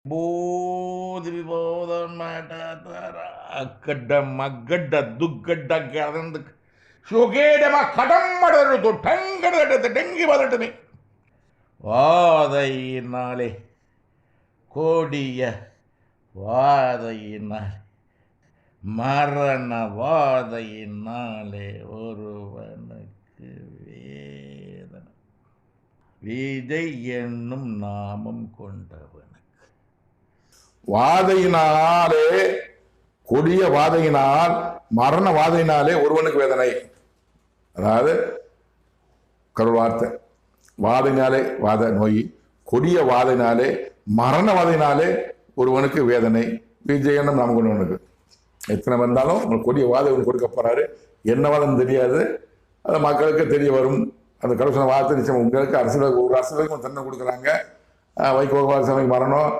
బోధి విబోధమాట అక్కడ్డ మగ్గడ్డ దుగ్గడ్డ గదంద ಶುಗೇಡಮ ಕಡಮ್ಮಡದು ಟಂಗಡದ ಟೆಂಗಿ ಬದಟನೆ வாதையினாலே கோடிய வாதையினாலே மரண வாதையினாலே ஒருவனுக்கு வேதனை விதை என்னும் நாமம் கொண்டவனுக்கு வாதையினாலே கொடிய வாதையினால் மரண வாதையினாலே ஒருவனுக்கு வேதனை. அதாவது கருவார்த்தை வாதையினாலே வாத நோய், கொடிய வாதையினாலே மரண வாதையினாலே ஒருவனுக்கு வேதனை விஜயனும் நாம் கொண்டவனுக்கு. எத்தனை வந்தாலும் உங்களுக்கு கொடிய வாதை ஒன்று கொடுக்க போறாரு. என்ன வாதம் தெரியாது, அது மக்களுக்கு தெரிய வரும். அந்த கடவுள் வார்த்தை நிச்சயம் உங்களுக்கு அரசியல் ஒரு அரசியலுக்கு தண்டனை கொடுக்குறாங்க. வைகோ சபை மரணம்